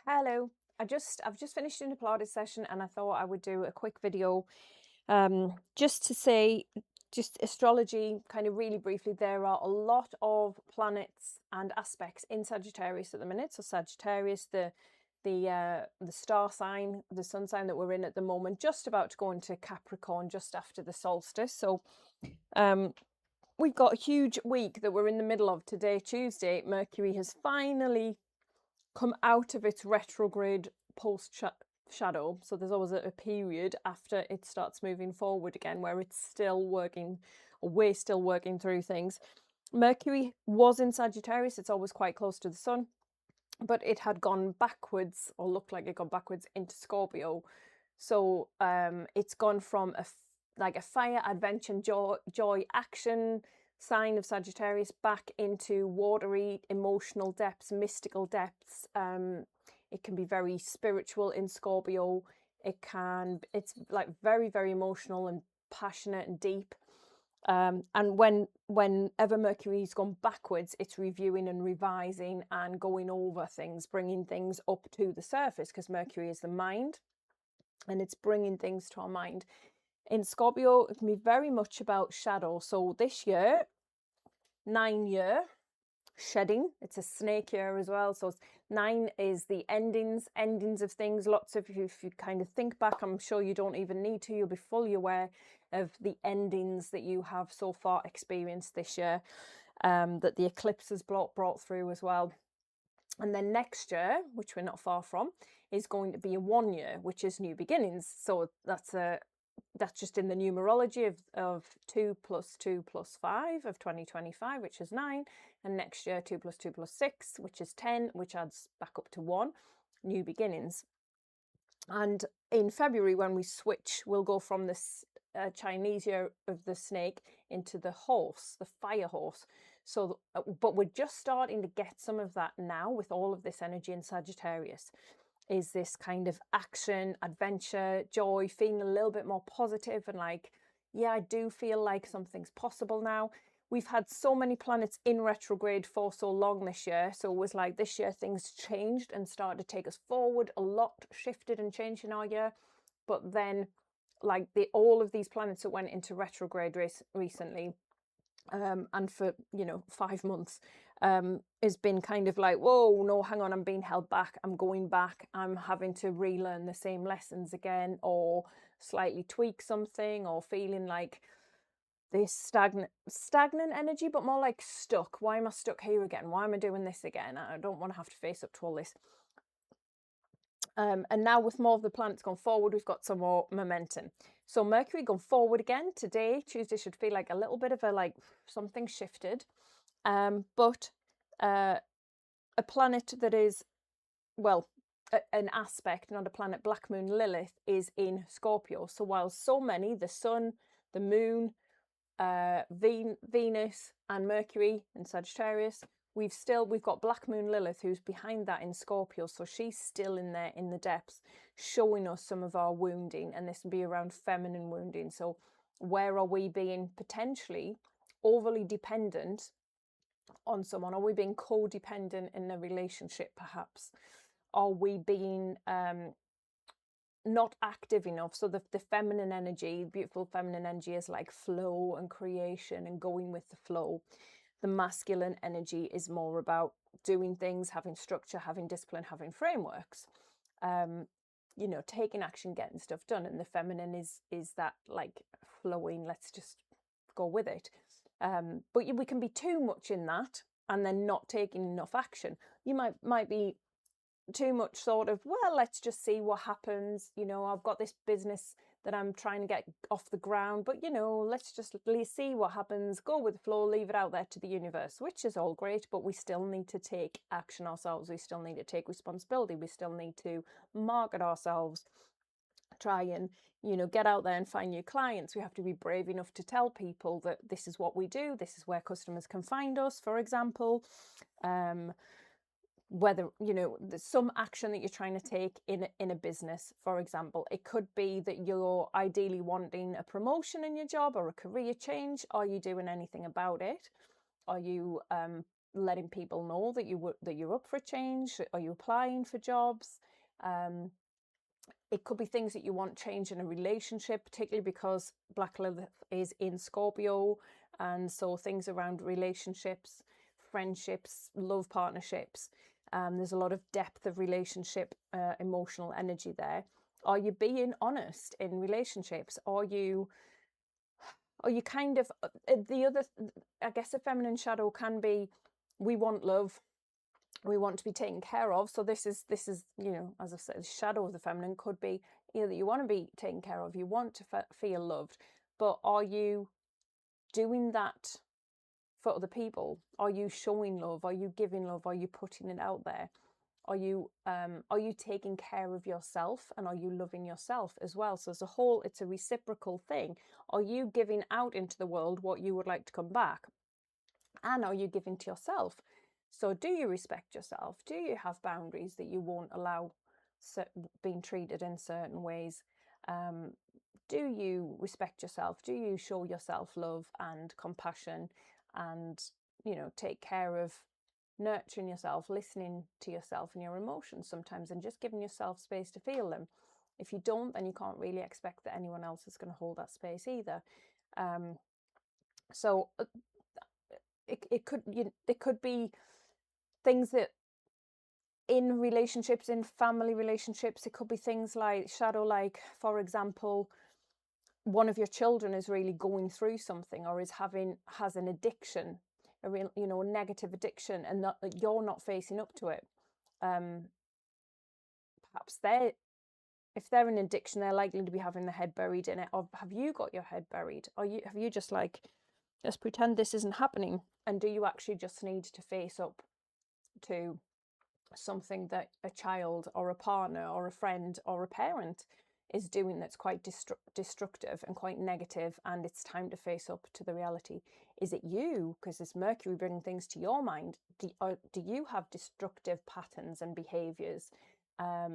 Hello. I've just finished in a Pilates session and I thought I would do a quick video just to say just astrology kind of really briefly. There are a lot of planets and aspects in Sagittarius at the minute. So Sagittarius, the star sign, the sun sign that we're in at the moment, just about to go into Capricorn just after the solstice. So we've got a huge week that we're in the middle of today, Tuesday. Mercury has finally come out of its retrograde post shadow. So there's always a period after it starts moving forward again where it's still working, or we're still working through things. Mercury was in Sagittarius, it's always quite close to the sun, but it had gone backwards, or looked like it got backwards, into Scorpio. So it's gone from a fire, adventure, joy, action sign of Sagittarius back into watery, emotional depths, mystical depths. It can be very spiritual in Scorpio. It's like very, very emotional and passionate and deep. And whenever Mercury's gone backwards, it's reviewing and revising and going over things, bringing things up to the surface, because Mercury is the mind and it's bringing things to our mind. In Scorpio, it can be very much about shadow. So this year, 9-year shedding, it's a snake year as well. So 9 is the endings of things. Lots of you, if you kind of think back, I'm sure you don't even need to, you'll be fully aware of the endings that you have so far experienced this year, that the eclipse has brought through as well. And then next year, which we're not far from, is going to be a 1 year, which is new beginnings. So that's just in the numerology of 2 + 2 + 5 of 2025, which is 9, and next year 2 + 2 + 6, which is 10, which adds back up to 1, new beginnings. And in February, when we switch, we'll go from this Chinese year of the snake into the horse, the fire horse. So, but we're just starting to get some of that now with all of this energy in Sagittarius. Is this kind of action, adventure, joy, feeling a little bit more positive and like, yeah, I do feel like something's possible now. We've had so many planets in retrograde for so long this year. So it was like this year things changed and started to take us forward. A lot shifted and changed in our year. But then like all of these planets that went into retrograde recently, and for 5 months, has been kind of like, whoa, no, hang on, I'm being held back, I'm going back, I'm having to relearn the same lessons again, or slightly tweak something, or feeling like this stagnant energy, but more like stuck. Why am I stuck here again? Why am I doing this again? I don't want to have to face up to all this. And now with more of the planets gone forward, we've got some more momentum. So Mercury gone forward again today. Tuesday should feel like a little bit of a like something shifted. But a planet that is, well, an aspect, not a planet, Black Moon Lilith, is in Scorpio. So while so many, the Sun, the Moon, Venus and Mercury in Sagittarius, we've got Black Moon Lilith, who's behind that in Scorpio. So she's still in there in the depths, showing us some of our wounding, and this will be around feminine wounding. So where are we being potentially overly dependent on someone? Are we being codependent in a relationship, perhaps? Are we being not active enough? So the feminine energy, beautiful feminine energy, is like flow and creation and going with the flow. The masculine energy is more about doing things, having structure, having discipline, having frameworks, taking action, getting stuff done. And the feminine is that like flowing, let's just go with it. But we can be too much in that and then not taking enough action. You might be too much sort of, well, let's just see what happens. I've got this business that I'm trying to get off the ground, but let's just see what happens, go with the flow, leave it out there to the universe, which is all great, but we still need to take action ourselves. We still need to take responsibility. We still need to market ourselves, try and get out there and find new clients. We have to be brave enough to tell people that this is what we do, this is where customers can find us, for example. Whether there's some action that you're trying to take in a business, for example, it could be that you're ideally wanting a promotion in your job or a career change. Are you doing anything about it? Are you letting people know that you're up for a change? Are you applying for jobs? It could be things that you want change in a relationship, particularly because Black Lilith is in Scorpio, and so things around relationships, friendships, love partnerships. There's a lot of depth of relationship, emotional energy there. Are you being honest in relationships? Are you kind of the other? I guess a feminine shadow can be, we want love, we want to be taken care of. So this is you know, as I said, the shadow of the feminine could be, you know, that you want to be taken care of, you want to feel loved, but are you doing that for other people? Are you showing love? Are you giving love? Are you putting it out there? Are you taking care of yourself, and are you loving yourself as well? So as a whole, it's a reciprocal thing. Are you giving out into the world what you would like to come back? And are you giving to yourself? So do you respect yourself? Do you have boundaries that you won't allow being treated in certain ways? Do you respect yourself? Do you show yourself love and compassion, and, you know, take care of nurturing yourself, listening to yourself and your emotions sometimes, and just giving yourself space to feel them? If you don't, then you can't really expect that anyone else is going to hold that space either. So it could be things that in relationships, in family relationships, it could be things like shadow, like, for example, one of your children is really going through something, or has an addiction, a real, you know, negative addiction, and that you're not facing up to it. Perhaps if they're in addiction, they're likely to be having their head buried in it. Or have you got your head buried? Have you just like, let's pretend this isn't happening? And do you actually just need to face up to something that a child or a partner or a friend or a parent is doing that's quite destructive and quite negative, and it's time to face up to the reality? Is it you? Because it's Mercury bringing things to your mind. Do you have destructive patterns and behaviors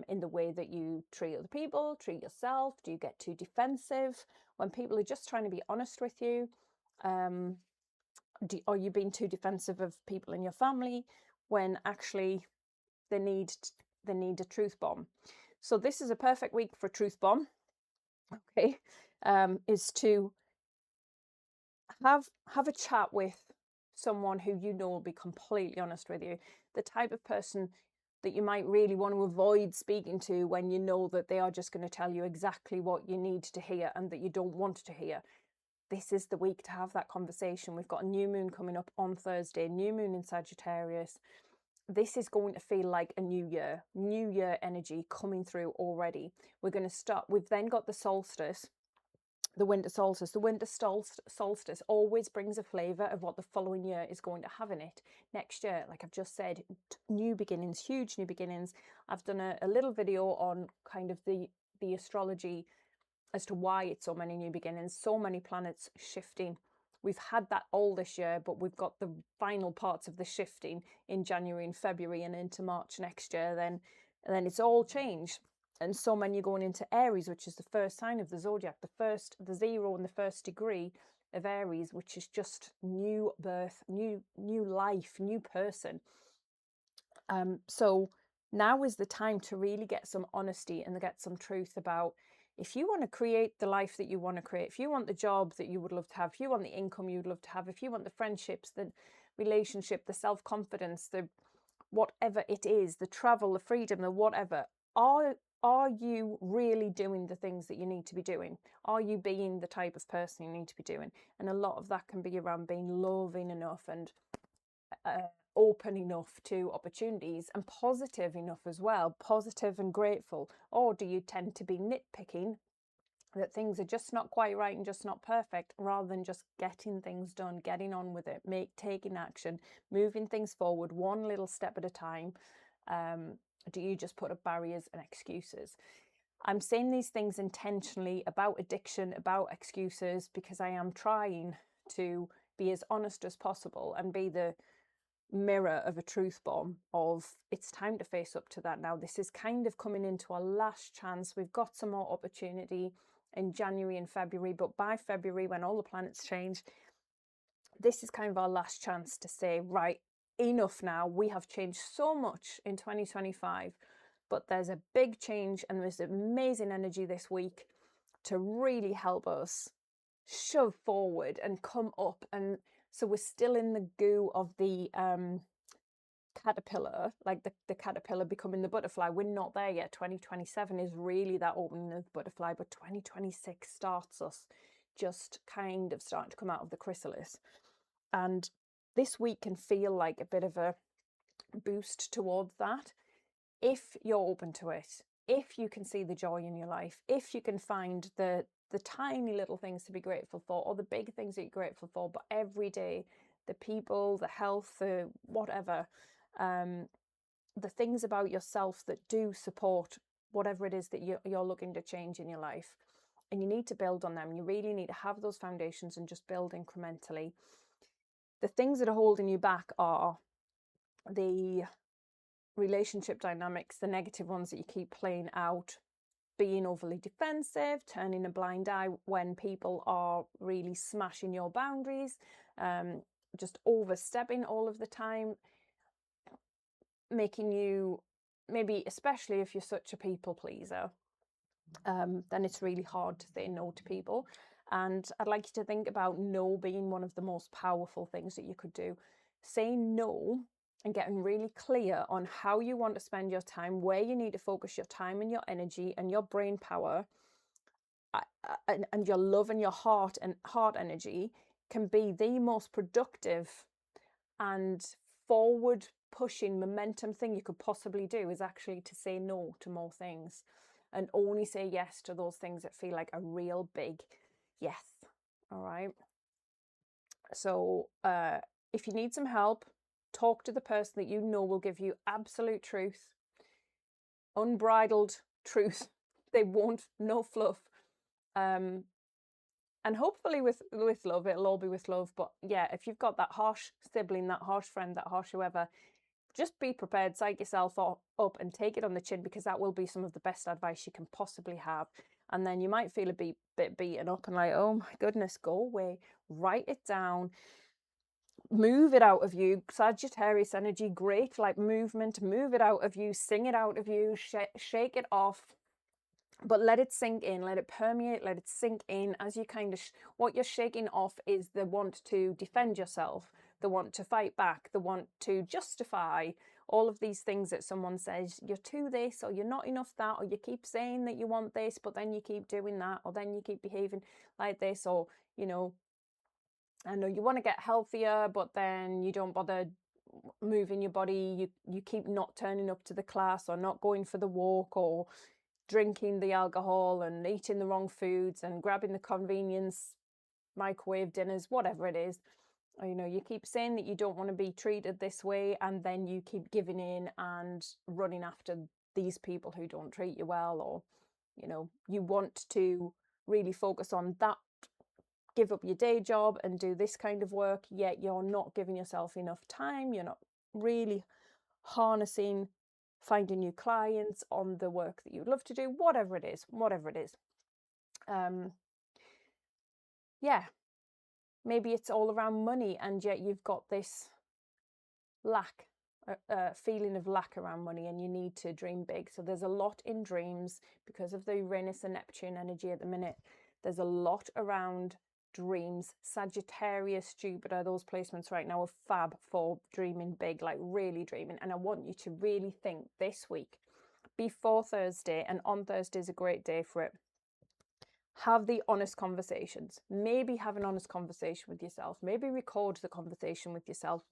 in the way that you treat other people, treat yourself? Do you get too defensive when people are just trying to be honest with you? Are you being too defensive of people in your family when actually they need a truth bomb? So this is a perfect week for a truth bomb. Okay, is to have a chat with someone who you know will be completely honest with you. The type of person that you might really want to avoid speaking to when you know that they are just going to tell you exactly what you need to hear and that you don't want to hear. This is the week to have that conversation. We've got a new moon coming up on Thursday, new moon in Sagittarius. This is going to feel like a new year energy coming through already. We're going to start, we've then got the solstice, the winter solstice. The winter solstice always brings a flavour of what the following year is going to have in it. Next year, like I've just said, new beginnings, huge new beginnings. I've done a little video on kind of the astrology as to why it's so many new beginnings, so many planets shifting. We've had that all this year, but we've got the final parts of the shifting in January and February and into March next year. Then it's all changed. And so many are going into Aries, which is the first sign of the zodiac, the 0 and the 1st degree of Aries, which is just new birth, new life, new person. So now is the time to really get some honesty and get some truth about, if you want to create the life that you want to create, if you want the job that you would love to have, if you want the income you'd love to have, if you want the friendships, the relationship, the self-confidence, the whatever it is, the travel, the freedom, the whatever, are you really doing the things that you need to be doing? Are you being the type of person you need to be doing? And a lot of that can be around being loving enough and open enough to opportunities, and positive enough as well, positive and grateful. Or do you tend to be nitpicking that things are just not quite right and just not perfect, rather than just getting things done, getting on with it, taking action, moving things forward one little step at a time? Do you just put up barriers and excuses? I'm saying these things intentionally about addiction, about excuses, because I am trying to be as honest as possible and be the mirror of a truth bomb of, it's time to face up to that now. This is kind of coming into our last chance. We've got some more opportunity in January and February, but by February, when all the planets change, this is kind of our last chance to say, right, enough now. We have changed so much in 2025, but there's a big change and there's amazing energy this week to really help us shove forward and come up. And so we're still in the goo of the caterpillar, like the caterpillar becoming the butterfly. We're not there yet. 2027 is really that opening of the butterfly, but 2026 starts us just kind of starting to come out of the chrysalis. And this week can feel like a bit of a boost towards that, if you're open to it, if you can see the joy in your life, if you can find the tiny little things to be grateful for, or the big things that you're grateful for, but every day, the people, the health, the whatever, the things about yourself that do support whatever it is that you're looking to change in your life. And you need to build on them. You really need to have those foundations and just build incrementally. The things that are holding you back are the relationship dynamics, the negative ones that you keep playing out, being overly defensive, turning a blind eye when people are really smashing your boundaries, just overstepping all of the time, making you, maybe especially if you're such a people pleaser, then it's really hard to say no to people. And I'd like you to think about no being one of the most powerful things that you could do. Saying no and getting really clear on how you want to spend your time, where you need to focus your time and your energy and your brain power, and your love and your heart energy, can be the most productive and forward pushing momentum thing you could possibly do, is actually to say no to more things and only say yes to those things that feel like a real big yes. All right. So if you need some help, talk to the person that you know will give you absolute truth, unbridled truth. They won't, no fluff. And hopefully with love, it'll all be with love. But yeah, if you've got that harsh sibling, that harsh friend, that harsh whoever, just be prepared, psych yourself up and take it on the chin, because that will be some of the best advice you can possibly have. And then you might feel a bit beaten up and like, oh my goodness, go away, write it down, move it out of you. Sagittarius energy, great, like movement, move it out of you, sing it out of you, shake it off. But let it sink in, let it permeate, let it sink in as you kind of, what you're shaking off is the want to defend yourself, the want to fight back, the want to justify all of these things that someone says, you're too this, or you're not enough that, or you keep saying that you want this, but then you keep doing that, or then you keep behaving like this, or, you know, I know you want to get healthier, but then you don't bother moving your body, you keep not turning up to the class, or not going for the walk, or drinking the alcohol and eating the wrong foods and grabbing the convenience microwave dinners, whatever it is. Or, you know, you keep saying that you don't want to be treated this way, and then you keep giving in and running after these people who don't treat you well, or, you know, you want to really focus on that, give up your day job and do this kind of work, yet you're not giving yourself enough time, you're not really harnessing finding new clients on the work that you'd love to do, whatever it is. Yeah, maybe it's all around money, and yet you've got this lack, feeling of lack around money, and you need to dream big. So there's a lot in dreams because of the Uranus and Neptune energy at the minute. There's a lot around dreams. Sagittarius, Jupiter, those placements right now are fab for dreaming big, like really dreaming. And I want you to really think this week, before Thursday, and on Thursday is a great day for it, have the honest conversations. Maybe have an honest conversation with yourself. Maybe record the conversation with yourself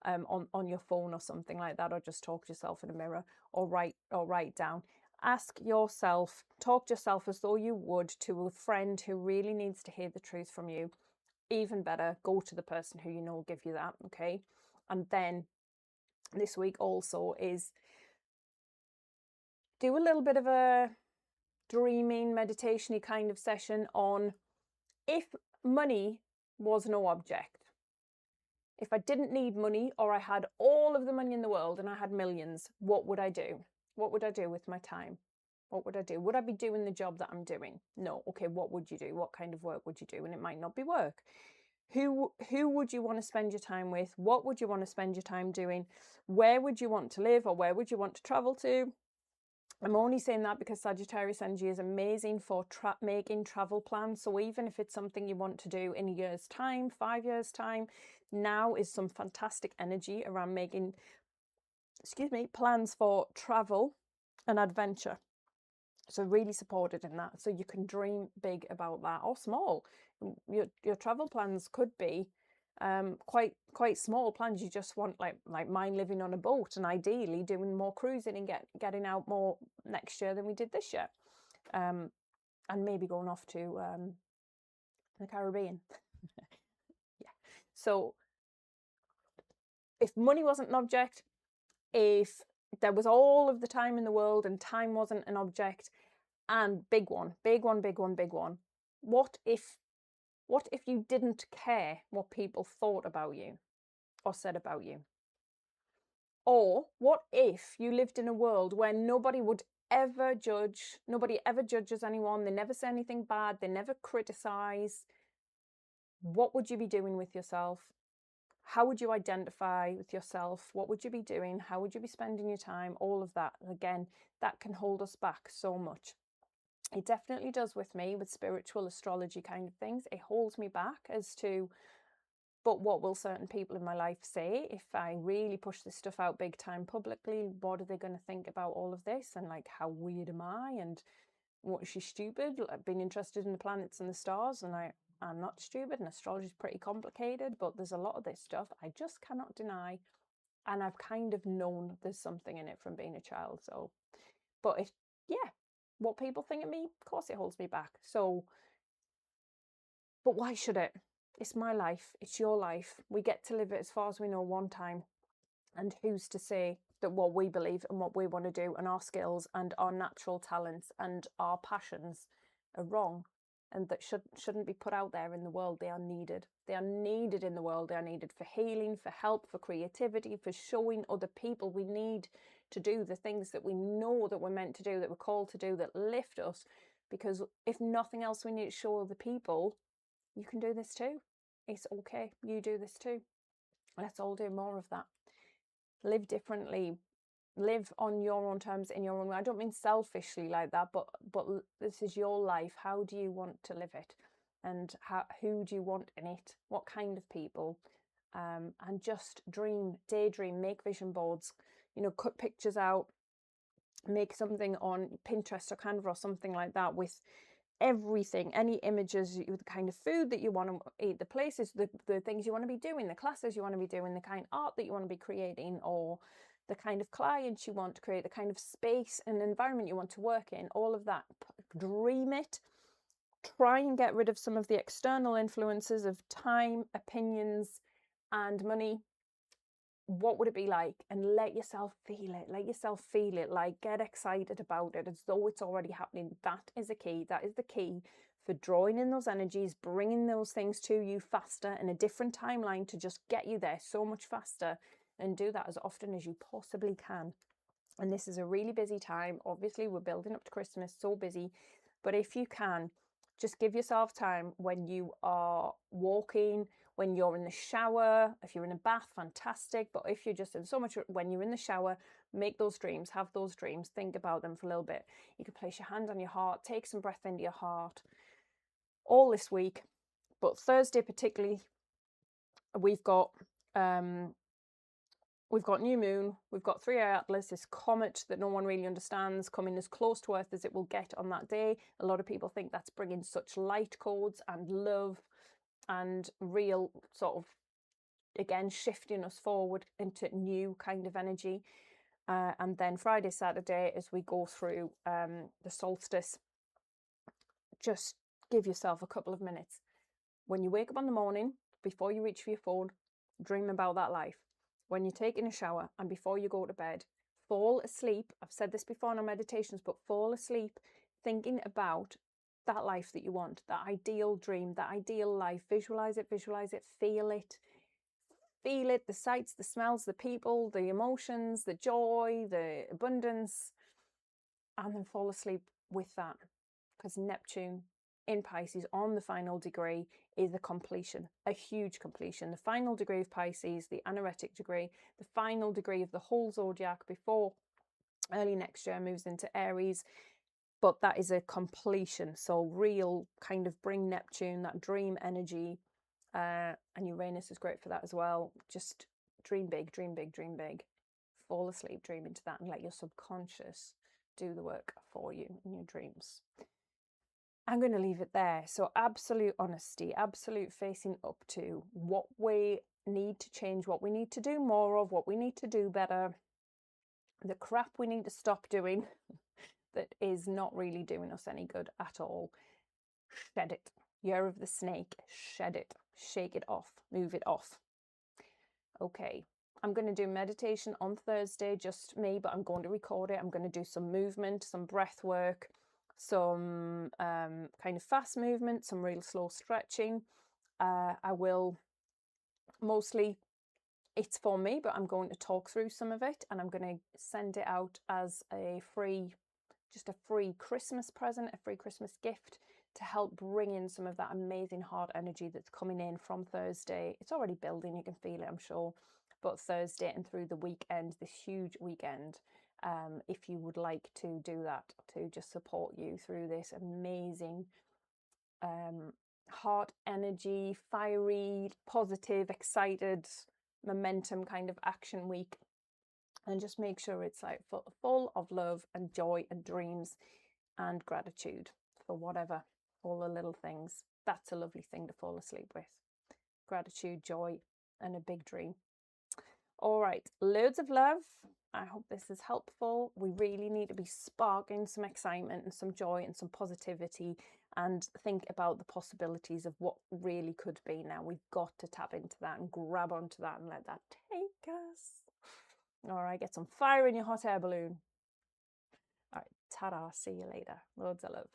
on your phone or something like that, or just talk to yourself in a mirror, or write down. Ask yourself, talk to yourself as though you would to a friend who really needs to hear the truth from you. Even better, go to the person who you know will give you that, okay? And then this week also is do a little bit of a dreaming, meditation-y kind of session on, if money was no object, if I didn't need money, or I had all of the money in the world and I had millions, what would I do? What would I do with my time? What would I do? Would I be doing the job that I'm doing? No. Okay, what would you do? What kind of work would you do? And it might not be work. Who would you want to spend your time with? What would you want to spend your time doing? Where would you want to live, or where would you want to travel to? I'm only saying that because Sagittarius energy is amazing for making travel plans. So even if it's something you want to do in a year's time, 5 years' time, now is some fantastic energy around making, plans for travel and adventure. So really supported in that. So you can dream big about that, or small. Your travel plans could be quite small plans. You just want like mine, living on a boat, and ideally doing more cruising and getting out more next year than we did this year, and maybe going off to the Caribbean. Yeah. So if money wasn't an object, if there was all of the time in the world and time wasn't an object, and big one, what if you didn't care what people thought about you or said about you? Or what if you lived in a world where nobody would ever judge, nobody ever judges anyone, they never say anything bad, they never criticize? What would you be doing with yourself? How would you identify with yourself? What would you be doing? How would you be spending your time? All of that, again, that can hold us back so much. It definitely does with me, with spiritual astrology kind of things. It holds me back as to, but what will certain people in my life say if I really push this stuff out big time publicly? What are they going to think about all of this? And like, how weird am I? And what, is she stupid? Like, being interested in the planets and the stars? And I'm not stupid, and astrology is pretty complicated, but there's a lot of this stuff I just cannot deny. And I've kind of known there's something in it from being a child. So, but yeah, what people think of me, of course it holds me back. So, but why should it? It's my life. It's your life. We get to live it as far as we know one time. And who's to say that what we believe and what we want to do and our skills and our natural talents and our passions are wrong, and that shouldn't be put out there in the world? They are needed. They are needed in the world. They are needed for healing, for help, for creativity, for showing other people we need to do the things that we know that we're meant to do, that we're called to do, that lift us. Because if nothing else, we need to show other people, you can do this too. It's okay. You do this too. Let's all do more of that. Live differently. Live on your own terms, in your own way. I don't mean selfishly like that, but this is your life. How do you want to live it? And who do you want in it? What kind of people? And just daydream, make vision boards, cut pictures out, make something on Pinterest or Canva or something like that with everything, any images, the kind of food that you want to eat, the places, the things you want to be doing, the classes you want to be doing, the kind of art that you want to be creating, or the kind of clients you want to create, the kind of space and environment you want to work in, all of that. Dream it. Try and get rid of some of the external influences of time, opinions, and money. What would it be like? And let yourself feel it. Let yourself feel it. Like, get excited about it as though it's already happening. That is the key. That is the key for drawing in those energies, bringing those things to you faster in a different timeline to just get you there so much faster. And do that as often as you possibly can. And this is a really busy time. Obviously, we're building up to Christmas, so busy. But if you can, just give yourself time when you are walking, when you're in the shower. If you're in a bath, fantastic. But if you're just in so much, when you're in the shower, make those dreams, have those dreams, think about them for a little bit. You can place your hand on your heart, take some breath into your heart all this week. But Thursday particularly, we've got new moon, we've got 3-eye atlas, this comet that no one really understands, coming as close to Earth as it will get on that day. A lot of people think that's bringing such light codes and love and real sort of, again, shifting us forward into new kind of energy. And then Friday, Saturday, as we go through the solstice, just give yourself a couple of minutes. When you wake up in the morning, before you reach for your phone, dream about that life. When you're taking a shower and before you go to bed, fall asleep. I've said this before in our meditations, but fall asleep thinking about that life that you want, that ideal dream, that ideal life. Visualize it, feel it. Feel it, the sights, the smells, the people, the emotions, the joy, the abundance, and then fall asleep with that. Because Neptune in Pisces on the final degree is a completion, a huge completion. The final degree of Pisces, the anaretic degree, the final degree of the whole zodiac before early next year moves into Aries. But that is a completion. So real kind of bring Neptune, that dream energy. And Uranus is great for that as well. Just dream big, dream big, dream big. Fall asleep, dream into that, and let your subconscious do the work for you in your dreams. I'm going to leave it there. So absolute honesty, absolute facing up to what we need to change, what we need to do more of, what we need to do better, the crap we need to stop doing that is not really doing us any good at all. Shed it. Year of the snake, shed it, shake it off, move it off. Okay, I'm going to do meditation on Thursday, just me, but I'm going to record it. I'm going to do some movement, some breath work, some kind of fast movement, some real slow stretching. I will mostly, it's for me, but I'm going to talk through some of it, and I'm going to send it out as a free, just a free Christmas present, a free Christmas gift to help bring in some of that amazing heart energy that's coming in from Thursday. It's already building, you can feel it, I'm sure, but Thursday and through the weekend, this huge weekend, if you would like to do that, to just support you through this amazing heart energy, fiery, positive, excited, momentum kind of action week. And just make sure it's like full of love and joy and dreams and gratitude for whatever, all the little things. That's a lovely thing to fall asleep with. Gratitude, joy, and a big dream. All right, loads of love. I hope this is helpful. We really need to be sparking some excitement and some joy and some positivity, and think about the possibilities of what really could be now. We've got to tap into that and grab onto that and let that take us. All right, get some fire in your hot air balloon. All right, ta-da, see you later. Loads of love.